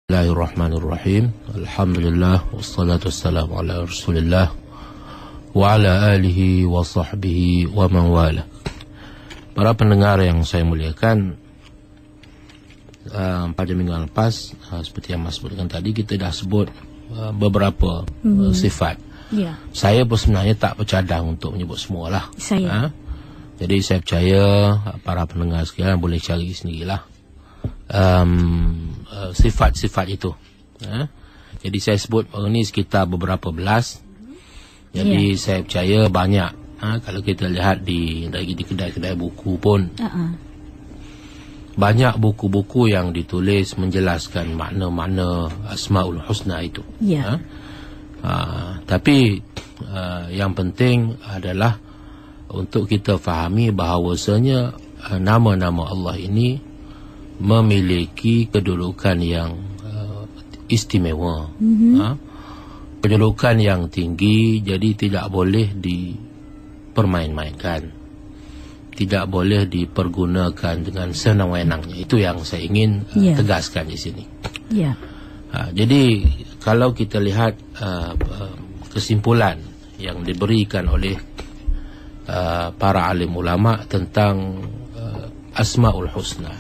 Bismillahirrahmanirrahim. Alhamdulillah wassalatu wassalamu ala Rasulillah wa ala alihi wa sahbihi wa man wala. Para pendengar yang saya muliakan, pada minggu lepas seperti yang Mas sebutkan tadi, kita dah sebut beberapa sifat. Ya. Saya pun sebenarnya tak bercadang untuk menyebut semualah. Jadi saya percaya para pendengar sekalian boleh cari sendirilah sifat-sifat itu. Jadi saya sebut ini sekitar beberapa belas. Jadi saya percaya banyak. Kalau kita lihat di kedai-kedai buku pun banyak buku-buku yang ditulis menjelaskan makna-makna Asmaul Husna itu. Tapi yang penting adalah untuk kita fahami bahawasanya nama-nama Allah ini memiliki kedudukan yang istimewa, kedudukan yang tinggi. Jadi tidak boleh dipermain-mainkan, tidak boleh dipergunakan dengan senang-wenangnya. Itu yang saya ingin tegaskan di sini. Jadi kalau kita lihat kesimpulan yang diberikan oleh para alim ulama tentang Asmaul Husna,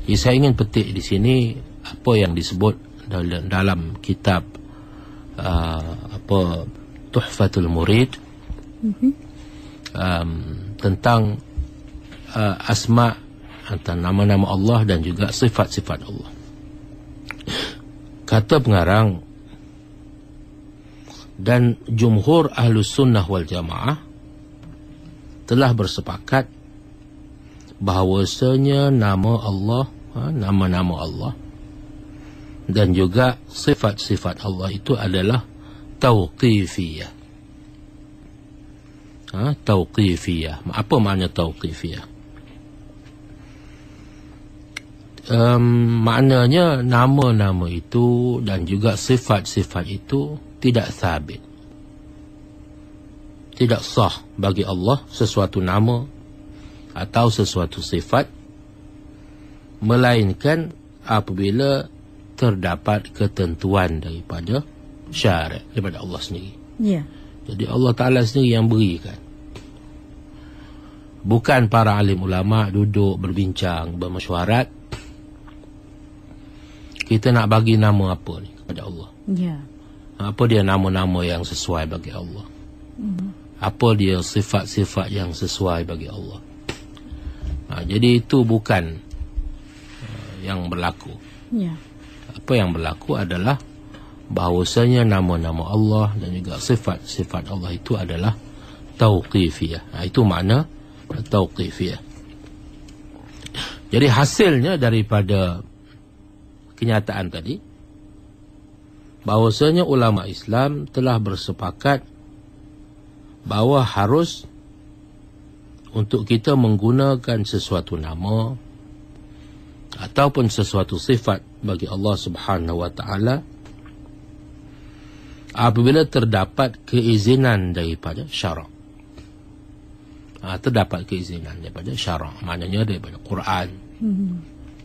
saya ingin petik di sini apa yang disebut dalam kitab Tuhfatul Murid tentang asma, tentang nama-nama Allah dan juga sifat-sifat Allah. Kata pengarang, dan jumhur Ahlus Sunnah wal Jamaah telah bersepakat bahawasanya nama Allah, nama-nama Allah dan juga sifat-sifat Allah itu adalah tauqifiyah. Tauqifiyah. Apa makna tauqifiyah? Maknanya nama-nama itu dan juga sifat-sifat itu tidak sabit, tidak sah bagi Allah sesuatu nama atau sesuatu sifat, melainkan apabila terdapat ketentuan daripada syariat, daripada Allah sendiri. Jadi Allah Ta'ala sendiri yang berikan, bukan para alim ulama duduk berbincang, bermesyuarat, kita nak bagi nama apa ni kepada Allah. Apa dia nama-nama yang sesuai bagi Allah, apa dia sifat-sifat yang sesuai bagi Allah. Jadi itu bukan yang berlaku. Apa yang berlaku adalah bahawasanya nama-nama Allah dan juga sifat-sifat Allah itu adalah tauqifiyah. Itu makna tauqifiyah. Jadi hasilnya daripada kenyataan tadi, bahawasanya ulama Islam telah bersepakat bahawa harus untuk kita menggunakan sesuatu nama ataupun sesuatu sifat bagi Allah Subhanahu wa Ta'ala apabila terdapat keizinan daripada syarak. Terdapat keizinan daripada syarak, maknanya daripada Quran,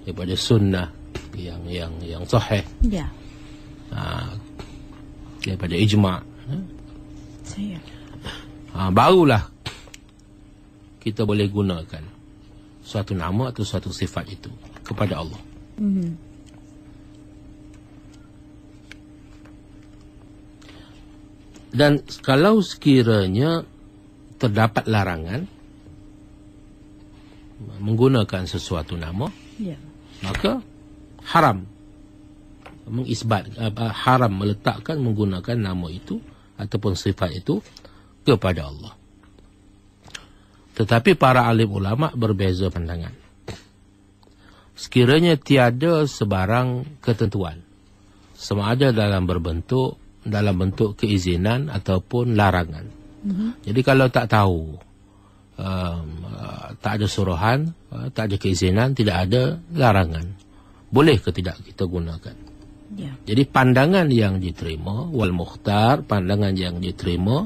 daripada sunnah yang sahih, daripada ijma'. Barulah kita boleh gunakan suatu nama atau suatu sifat itu kepada Allah. Dan kalau sekiranya terdapat larangan menggunakan sesuatu nama, maka haram haram meletakkan menggunakan nama itu ataupun sifat itu kepada Allah. Tetapi para alim ulama berbeza pandangan. Sekiranya tiada sebarang ketentuan, sama ada dalam bentuk keizinan ataupun larangan. Jadi kalau tak tahu, tak ada suruhan, tak ada keizinan, tidak ada larangan, boleh ke tidak kita gunakan? Jadi pandangan yang diterima, wal mukhtar, pandangan yang diterima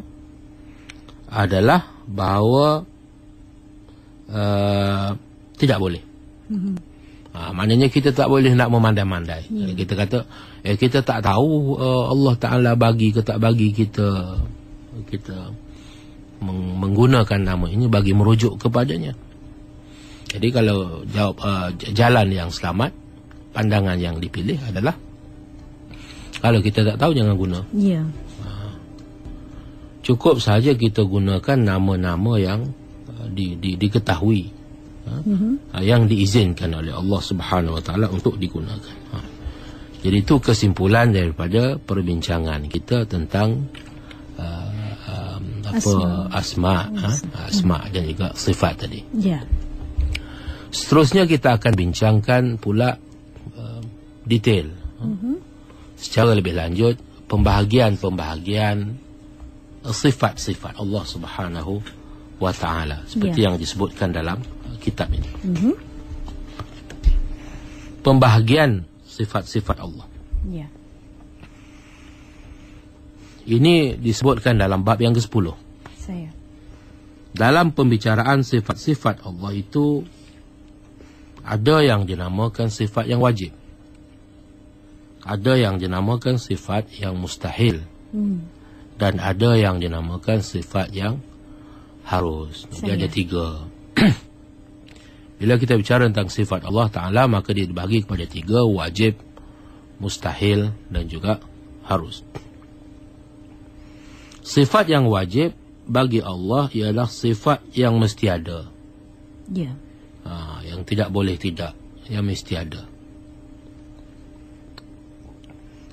adalah bahawa tidak boleh. Maknanya kita tak boleh nak memandai-mandai. Kita kata kita tak tahu Allah Ta'ala bagi ke tak bagi kita menggunakan nama ini bagi merujuk kepadanya. Jadi kalau jawab jalan yang selamat, pandangan yang dipilih adalah kalau kita tak tahu jangan guna. Cukup saja kita gunakan nama-nama yang diketahui, yang diizinkan oleh Allah Subhanahu Wa Taala untuk digunakan. Jadi itu kesimpulan daripada perbincangan kita tentang asma dan juga sifat tadi. Seterusnya kita akan bincangkan pula detail secara lebih lanjut pembahagian sifat-sifat Allah Subhanahu Wa Taala seperti yang disebutkan dalam kitab ini. Pembahagian sifat-sifat Allah. Ini disebutkan dalam bab yang ke-10. Dalam pembicaraan sifat-sifat Allah itu ada yang dinamakan sifat yang wajib. Ada yang dinamakan sifat yang mustahil. Dan ada yang dinamakan sifat yang harus. Jadi ada 3. Bila kita bicara tentang sifat Allah Ta'ala, maka dia dibagi kepada 3, wajib, mustahil dan juga harus. Sifat yang wajib bagi Allah ialah sifat yang mesti ada. Yang tidak boleh tidak, yang mesti ada.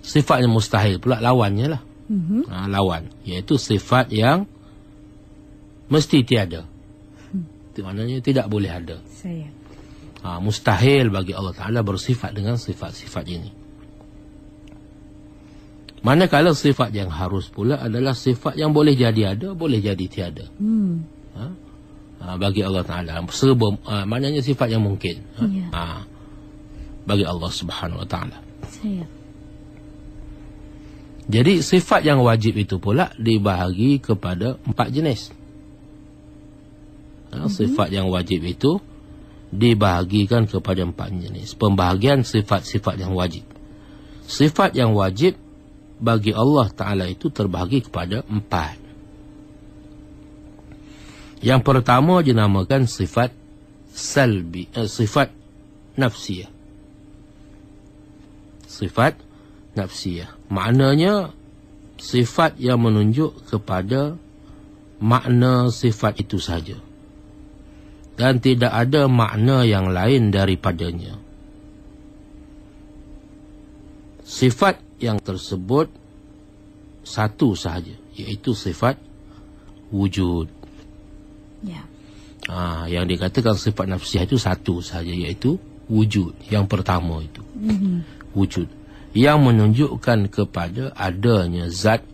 Sifat yang mustahil pula lawannya lah. Lawan, iaitu sifat yang mesti tiada. Itu maknanya tidak boleh ada. Mustahil bagi Allah Ta'ala bersifat dengan sifat-sifat ini. Manakala sifat yang harus pula adalah sifat yang boleh jadi ada, boleh jadi tiada. Bagi Allah Ta'ala. Maknanya sifat yang mungkin. Bagi Allah Subhanahu Wa Ta'ala. Jadi sifat yang wajib itu pula dibahagi kepada 4 jenis. Sifat yang wajib itu dibahagikan kepada 4 jenis. Pembahagian sifat-sifat yang wajib. Sifat yang wajib bagi Allah Ta'ala itu terbahagi kepada 4. Yang pertama dinamakan sifat salbi, sifat nafsiyah. Sifat nafsiyah. Maknanya sifat yang menunjuk kepada makna sifat itu saja. Dan tidak ada makna yang lain daripadanya. Sifat yang tersebut satu sahaja, iaitu sifat wujud. Yang dikatakan sifat nafsiyah itu satu sahaja, iaitu wujud. Yang pertama itu wujud, yang menunjukkan kepada adanya zat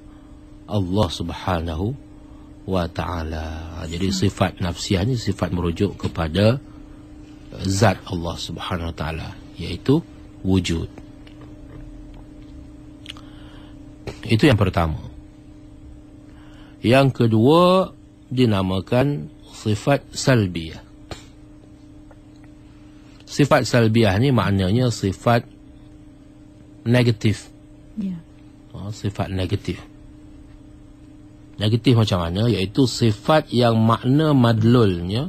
Allah Subhanahu Wa Ta'ala. Jadi sifat nafsiyah ini sifat merujuk kepada zat Allah Subhanahu Wa Ta'ala, iaitu wujud. Itu yang pertama. Yang kedua dinamakan sifat salbiyah. Sifat salbiyah ni maknanya sifat negatif. Sifat negatif. Negatif macam mana? Iaitu sifat yang makna madlulnya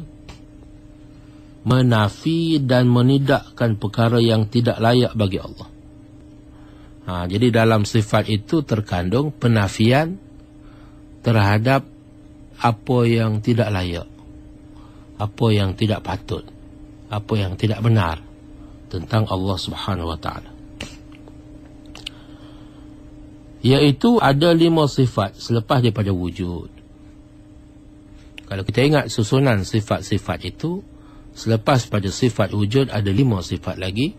menafi dan menidakkan perkara yang tidak layak bagi Allah. Jadi dalam sifat itu terkandung penafian terhadap apa yang tidak layak, apa yang tidak patut, apa yang tidak benar tentang Allah Subhanahu Wa Ta'ala. Iaitu ada 5 sifat selepas daripada wujud. Kalau kita ingat susunan sifat-sifat itu, selepas pada sifat wujud ada 5 sifat lagi.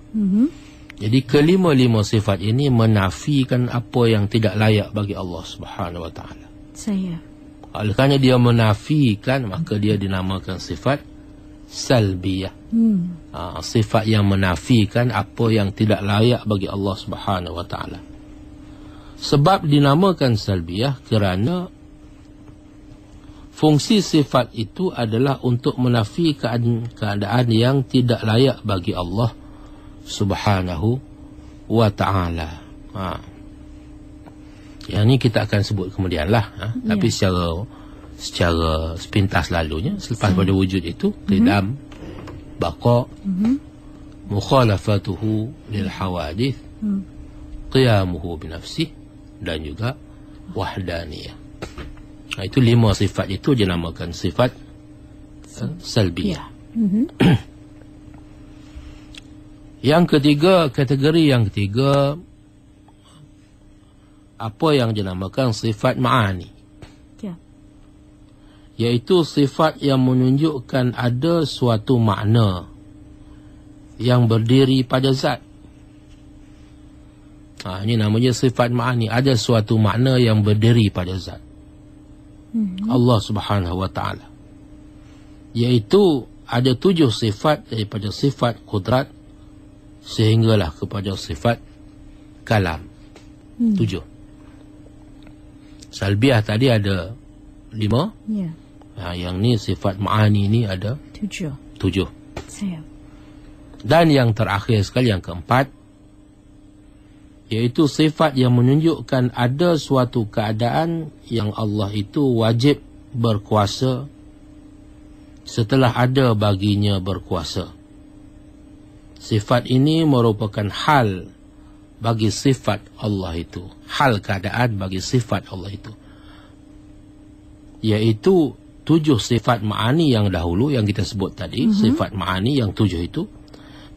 Jadi kelima-lima sifat ini menafikan apa yang tidak layak bagi Allah Subhanahu Wa Ta'ala. Oleh kerana dia menafikan, maka dia dinamakan sifat salbiyah. Sifat yang menafikan apa yang tidak layak bagi Allah Subhanahu Wa Ta'ala. Sebab dinamakan salbiyah kerana fungsi sifat itu adalah untuk menafi keadaan yang tidak layak bagi Allah Subhanahu wa ta'ala. Yang ni kita akan sebut kemudian lah. Tapi secara sepintas lalunya, selepas pada wujud itu, qidam, baqa, mukhalafatuhu lil hawadith, qiyamuhu binafsih, dan juga wahdaniyah. Itu 5 sifat itu dinamakan sifat salbiyah. Yang ketiga, kategori yang ketiga, apa yang dinamakan sifat ma'ani, iaitu sifat yang menunjukkan ada suatu makna yang berdiri pada zat. Ini namanya sifat ma'ani, ada suatu makna yang berdiri pada zat Allah Subhanahu wa ta'ala, iaitu ada 7 sifat daripada sifat qudrat sehinggalah kepada sifat kalam. 7. Salbiah tadi ada 5. Yang ni sifat ma'ani ni ada 7. Dan yang terakhir sekali, yang keempat, iaitu sifat yang menunjukkan ada suatu keadaan yang Allah itu wajib berkuasa setelah ada baginya berkuasa. Sifat ini merupakan hal bagi sifat Allah itu, hal keadaan bagi sifat Allah itu, iaitu 7 sifat ma'ani yang dahulu yang kita sebut tadi. Sifat ma'ani yang 7 itu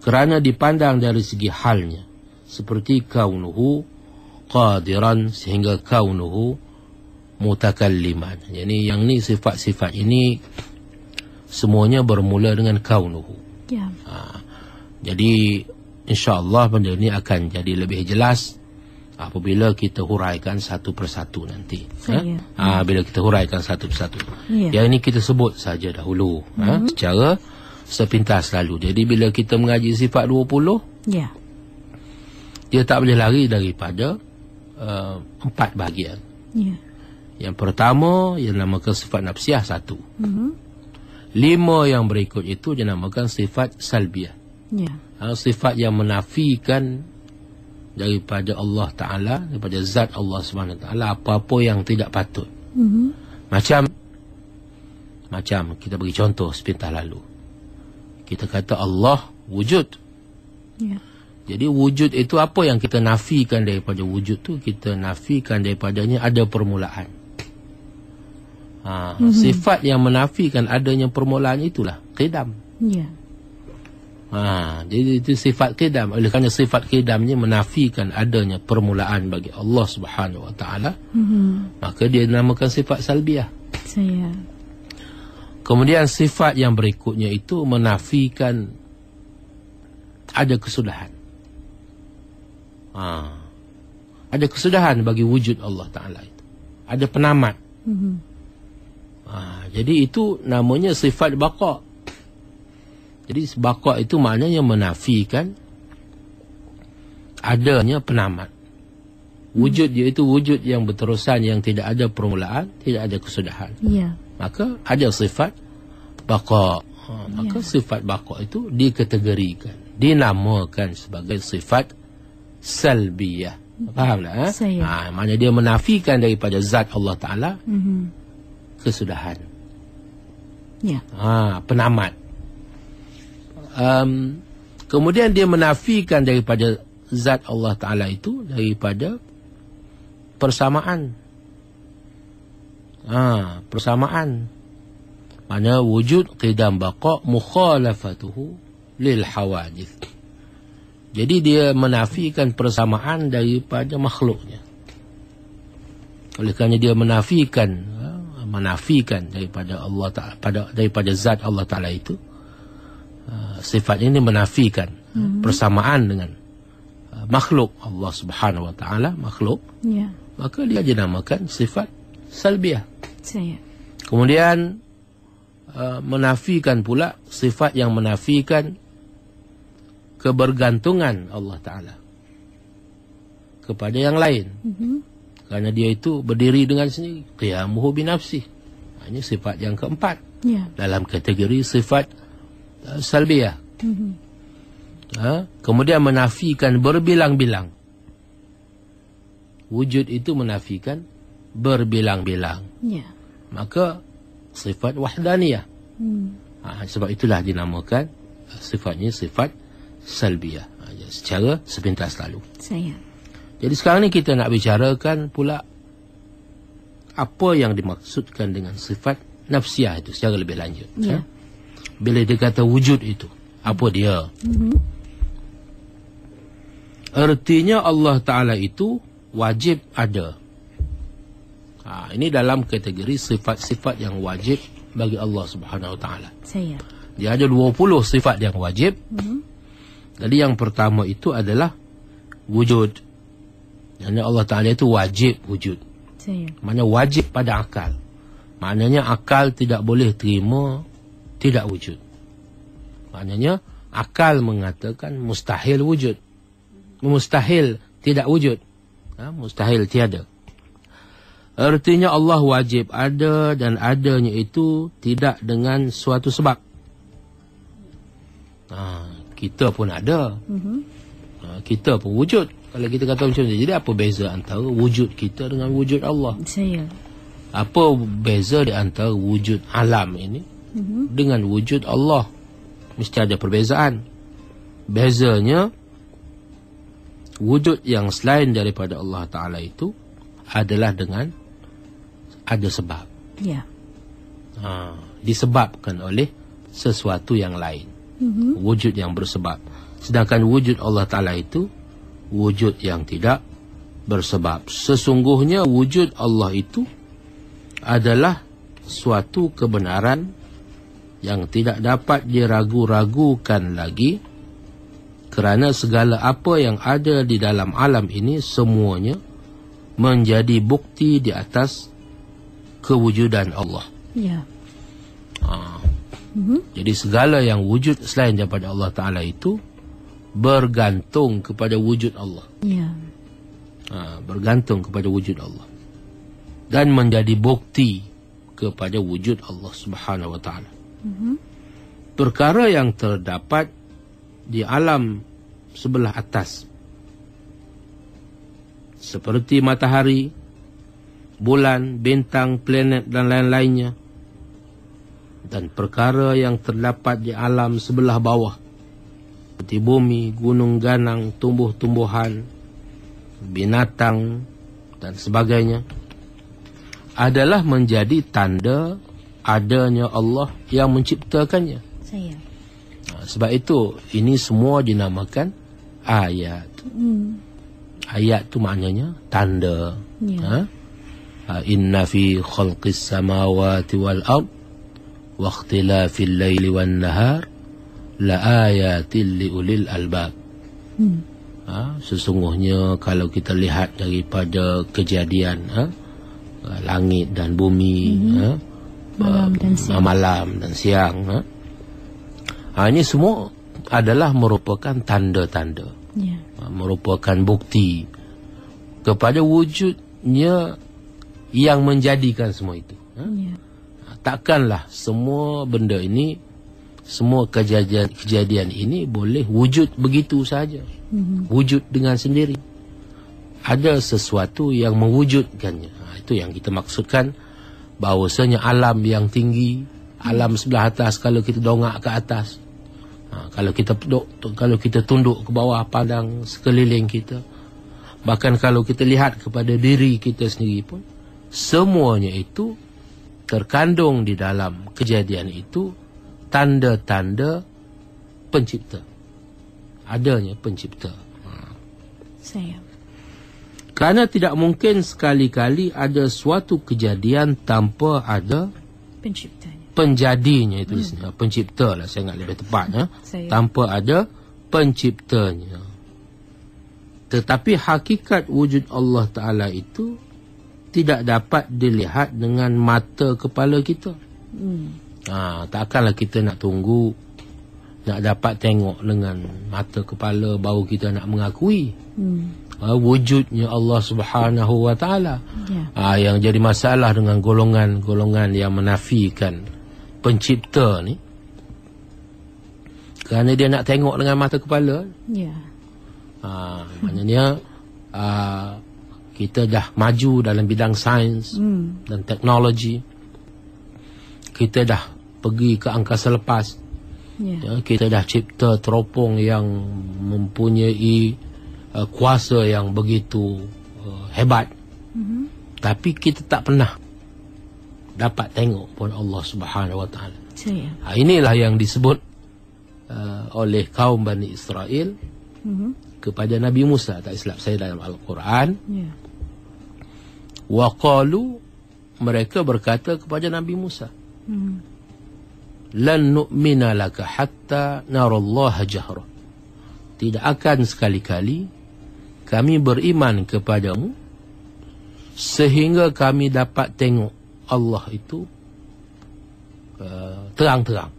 kerana dipandang dari segi halnya, seperti kaunuhu qadiran sehingga kaunuhu mutakalliman. Jadi yang ni, sifat-sifat ini semuanya bermula dengan kaunuhu. Jadi insya-Allah benda ni akan jadi lebih jelas apabila kita huraikan satu persatu nanti. Bila kita huraikan satu persatu. Yang ini kita sebut saja dahulu secara sepintas lalu. Jadi bila kita mengaji sifat 20, dia tak boleh lari daripada 4 bahagian. Yang pertama yang namakan sifat nafsiyah 1. 5 yang berikut itu dinamakan sifat salbiyah. Sifat yang menafikan daripada Allah Ta'ala, daripada zat Allah Subhanahu Ta'ala, apa-apa yang tidak patut. Macam kita bagi contoh sepintas lalu. Kita kata Allah wujud. Jadi wujud itu apa yang kita nafikan daripada wujud tu? Kita nafikan daripadanya ada permulaan. Sifat yang menafikan adanya permulaan itulah qidam. Jadi itu sifat qidam. Oleh kerana sifat qidamnya menafikan adanya permulaan bagi Allah Subhanahu wa ta'ala, maka dia dinamakan sifat salbiyah. Kemudian sifat yang berikutnya itu menafikan ada kesudahan. Ada kesudahan bagi wujud Allah Ta'ala itu. Ada penamat. Jadi itu namanya sifat baqa. Jadi baqa itu maknanya menafikan adanya penamat. Wujud dia itu wujud yang berterusan, yang tidak ada permulaan, tidak ada kesudahan. Maka ada sifat baqa. Maka sifat baqa itu dikategorikan, dinamakan sebagai sifat salbiyah. Fahamlah? Maknanya dia menafikan daripada zat Allah Ta'ala kesudahan. Penamat. Kemudian dia menafikan daripada zat Allah Ta'ala itu daripada persamaan. Persamaan. Mana wujud qidam baqa mukhalafatuhu lil hawadith. Jadi dia menafikan persamaan daripada makhluknya. Oleh kerana dia menafikan daripada Allah Ta'ala, daripada zat Allah Ta'ala itu, sifat ini menafikan persamaan dengan makhluk Allah Subhanahu wa ta'ala, makhluk, maka dia dinamakan sifat salbiyah. Kemudian menafikan pula sifat yang menafikan kebergantungan Allah Ta'ala kepada yang lain. Kerana dia itu berdiri dengan sendiri, qiyamuhu binafsih. Ini sifat yang keempat dalam kategori sifat salbiyah. kemudian menafikan berbilang-bilang. Wujud itu menafikan berbilang-bilang. Ya. Maka sifat wahdaniyah. Sebab itulah dinamakan sifatnya sifat salbiyah. Secara sepintas lalu. Jadi sekarang ni kita nak bicarakan pula apa yang dimaksudkan dengan sifat nafsiyah itu secara lebih lanjut. Bila dia kata wujud itu, apa dia? Artinya Allah Ta'ala itu wajib ada. Ini dalam kategori sifat-sifat yang wajib bagi Allah Subhanahu Wa Ta'ala. Dia ada 20 sifat yang wajib. Jadi yang pertama itu adalah wujud. Yang Allah Ta'ala itu wajib wujud. Maknanya wajib pada akal. Maknanya akal tidak boleh terima tidak wujud. Maknanya akal mengatakan mustahil wujud. Mustahil tidak wujud. Mustahil tiada. Artinya Allah wajib ada dan adanya itu tidak dengan suatu sebab. Kita pun ada. Kita pun wujud. Kalau kita kata macam ni, jadi apa beza antara wujud kita dengan wujud Allah? Apa beza di antara wujud alam ini dengan wujud Allah? Mesti ada perbezaan. Bezanya, wujud yang selain daripada Allah Ta'ala itu adalah dengan ada sebab. Disebabkan oleh sesuatu yang lain. Wujud yang bersebab. Sedangkan wujud Allah Ta'ala itu wujud yang tidak bersebab. Sesungguhnya wujud Allah itu adalah suatu kebenaran yang tidak dapat diragu-ragukan lagi, kerana segala apa yang ada di dalam alam ini semuanya menjadi bukti di atas kewujudan Allah. Jadi segala yang wujud selain daripada Allah Ta'ala itu bergantung kepada wujud Allah. Bergantung kepada wujud Allah dan menjadi bukti kepada wujud Allah Subhanahu Wa Ta'ala. Perkara yang terdapat di alam sebelah atas seperti matahari, bulan, bintang, planet dan lain-lainnya, dan perkara yang terdapat di alam sebelah bawah seperti bumi, gunung ganang, tumbuh-tumbuhan, binatang dan sebagainya, adalah menjadi tanda adanya Allah yang menciptakannya. Sebab itu ini semua dinamakan ayat. Ayat tu maknanya tanda. Inna fi khalqis samawati wal ard wa ikhtilafil laili wan nahar la ayatil liulil albab. Sesungguhnya kalau kita lihat daripada kejadian langit dan bumi, malam dan siang, ini semua adalah merupakan tanda-tanda, merupakan bukti kepada wujudnya yang menjadikan semua itu. Takkanlah semua benda ini, semua kejadian ini boleh wujud begitu saja. Wujud dengan sendiri. Ada sesuatu yang mewujudkannya. Itu yang kita maksudkan bahawasanya alam yang tinggi, alam sebelah atas, kalau kita dongak ke atas, kalau kita tunduk ke bawah, pandang sekeliling kita, bahkan kalau kita lihat kepada diri kita sendiri pun, semuanya itu terkandung di dalam kejadian itu tanda-tanda pencipta, adanya pencipta. Kerana tidak mungkin sekali-kali ada suatu kejadian tanpa ada penciptanya, penjadinya, itu pencipta lah, saya ingat lebih tepat, tanpa ada penciptanya. Tetapi hakikat wujud Allah Ta'ala itu tidak dapat dilihat dengan mata kepala kita. Takkanlah kita nak tunggu nak dapat tengok dengan mata kepala baru kita nak mengakui wujudnya Allah Subhanahu Wa Ta'ala. Yang jadi masalah dengan golongan-golongan yang menafikan pencipta ni Kerana dia nak tengok dengan mata kepala. Ya. Maknanya kita dah maju dalam bidang sains dan teknologi. Kita dah pergi ke angkasa lepas. Kita dah cipta teropong yang mempunyai kuasa yang begitu hebat. Tapi kita tak pernah dapat tengok pun Allah Subhanahu Wa Taala. Inilah yang disebut oleh kaum Bani Israel kepada Nabi Musa, tak silap saya dalam Al-Quran. Wa qalu, mereka berkata kepada Nabi Musa, lan nu'mina laka hatta narallaha jahra. Tidak akan sekali-kali kami beriman kepadamu sehingga kami dapat tengok Allah itu terang-terang.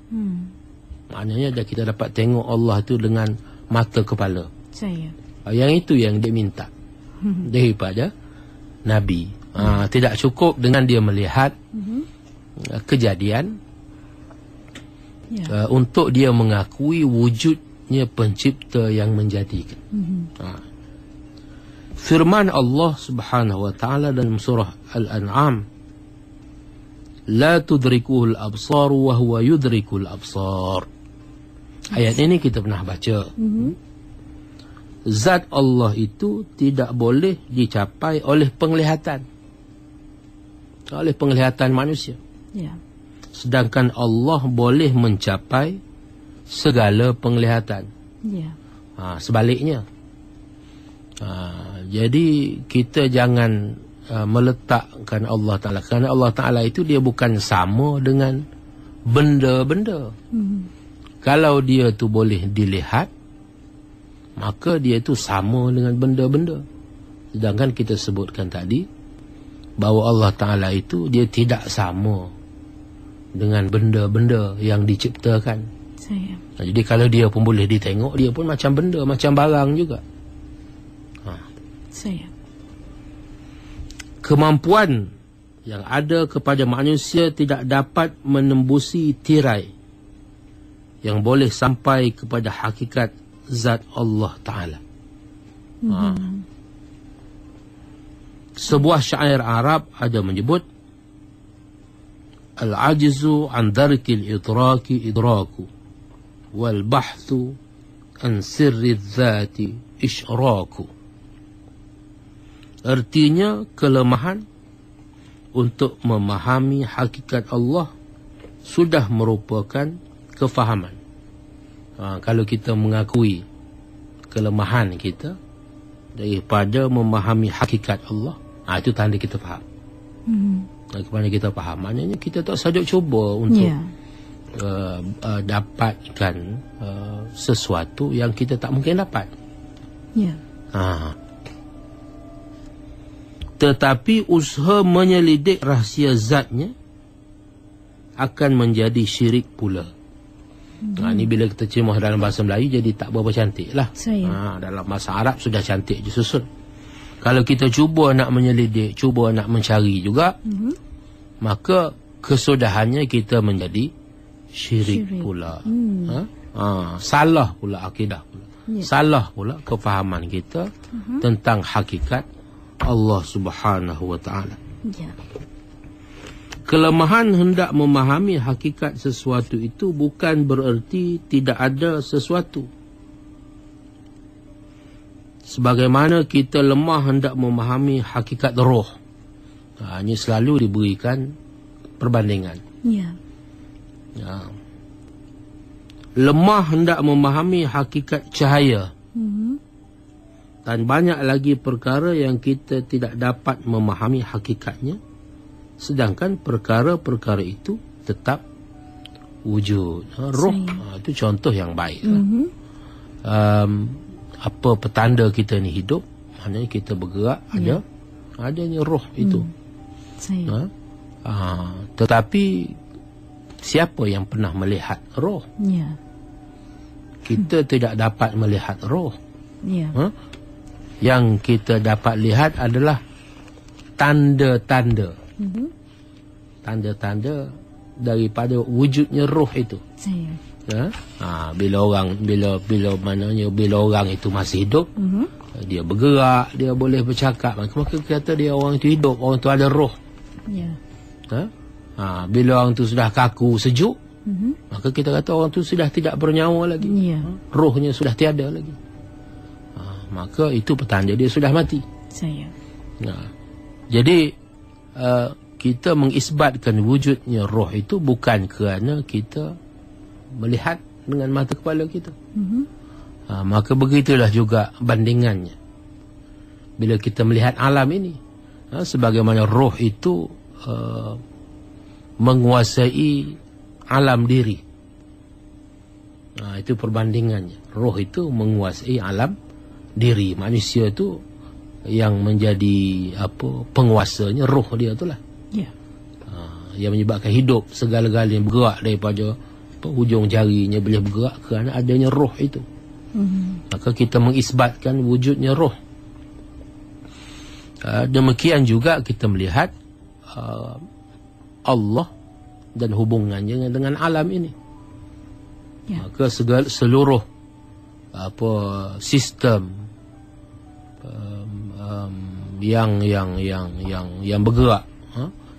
Maknanya kita dapat tengok Allah itu dengan mata kepala. Yang itu yang dia minta daripada Nabi. Tidak cukup dengan dia melihat kejadian untuk dia mengakui wujudnya pencipta yang menjadikan. Firman Allah Subhanahu Wa Taala dalam surah Al-An'am, la tudrikuhul absar wa huwa yudrikul absar. Ayat ini kita pernah baca. Zat Allah itu tidak boleh dicapai oleh penglihatan, oleh penglihatan manusia. Sedangkan Allah boleh mencapai segala penglihatan. Sebaliknya. Jadi kita jangan meletakkan Allah Ta'ala, kerana Allah Ta'ala itu dia bukan sama dengan benda-benda. Kalau dia tu boleh dilihat, maka dia tu sama dengan benda-benda. Sedangkan kita sebutkan tadi bahawa Allah Ta'ala itu dia tidak sama dengan benda-benda yang diciptakan. Jadi kalau dia pun boleh ditengok, dia pun macam benda, macam barang juga. Kemampuan yang ada kepada manusia tidak dapat menembusi tirai yang boleh sampai kepada hakikat zat Allah Ta'ala. Sebuah syair Arab ada menyebut, al-ajzu an darkil idraki idraku wal bahthu an sirri dzati isyraku. Artinya, kelemahan untuk memahami hakikat Allah sudah merupakan kefahaman. Kalau kita mengakui kelemahan kita daripada memahami hakikat Allah, itu tanda kita faham. Kepada kita faham, maknanya kita tak saja cuba untuk dapatkan sesuatu yang kita tak mungkin dapat. Tetapi usaha menyelidik rahsia zatnya akan menjadi syirik pula. Ini bila kita terjemah dalam bahasa Melayu jadi tak berapa cantik lah. Dalam bahasa Arab sudah cantik je susun. Kalau kita cuba nak menyelidik, cuba nak mencari juga, maka kesudahannya kita menjadi syirik pula. Salah pula akidah pula. Salah pula kefahaman kita tentang hakikat Allah Subhanahu Wa Taala. Kelemahan hendak memahami hakikat sesuatu itu bukan bererti tidak ada sesuatu. Sebagaimana kita lemah hendak memahami hakikat roh. Ini selalu diberikan perbandingan. Lemah hendak memahami hakikat cahaya. Dan banyak lagi perkara yang kita tidak dapat memahami hakikatnya, sedangkan perkara-perkara itu tetap wujud. Roh itu contoh yang baik. Apa petanda kita ni hidup, maknanya kita bergerak, adanya roh itu. Tetapi siapa yang pernah melihat roh? Kita tidak dapat melihat roh. Yang kita dapat lihat adalah tanda-tanda. Tanda-tanda daripada wujudnya roh itu. Bila orang itu masih hidup, dia bergerak, dia boleh bercakap, maka kata dia orang itu hidup, orang itu ada roh. Bila orang itu sudah kaku, sejuk, maka kita kata orang itu sudah tidak bernyawa lagi. Rohnya sudah tiada lagi. Maka itu petanda dia sudah mati. Jadi kita mengisbatkan wujudnya roh itu bukan kerana kita melihat dengan mata kepala kita. Maka begitulah juga bandingannya. Bila kita melihat alam ini, sebagaimana roh itu menguasai alam diri. Itu perbandingannya. Roh itu menguasai alam diri. Manusia itu yang menjadi penguasanya roh dia itulah. Yang menyebabkan hidup segala-galanya bergerak daripada hujung jarinya boleh bergerak kerana adanya roh itu. Maka kita mengisbatkan wujudnya roh. Demikian juga kita melihat Allah dan hubungannya dengan alam ini. Maka seluruh sistem yang bergerak,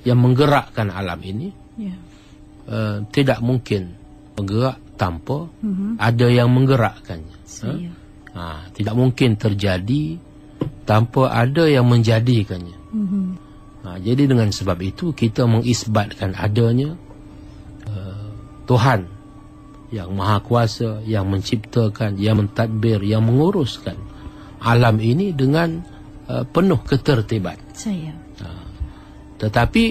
yang menggerakkan alam ini, tidak mungkin bergerak tanpa ada yang menggerakkannya. Tidak mungkin terjadi tanpa ada yang menjadikannya. Jadi dengan sebab itu kita mengisbatkan adanya Tuhan yang Maha Kuasa, yang menciptakan, yang mentadbir, yang menguruskan alam ini dengan penuh ketertiban. Tetapi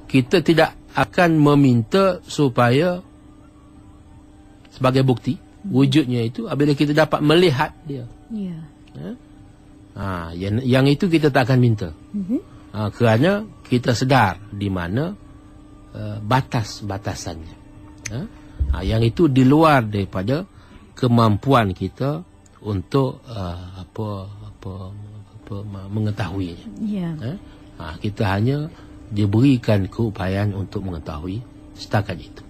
kita tidak akan meminta supaya sebagai bukti wujudnya itu apabila kita dapat melihat dia. Yang itu kita tak akan minta. Kerana kita sedar di mana batas-batasannya. Yang itu di luar daripada kemampuan kita untuk mengetahuinya. Kita hanya diberikan keupayaan untuk mengetahui setakat itu.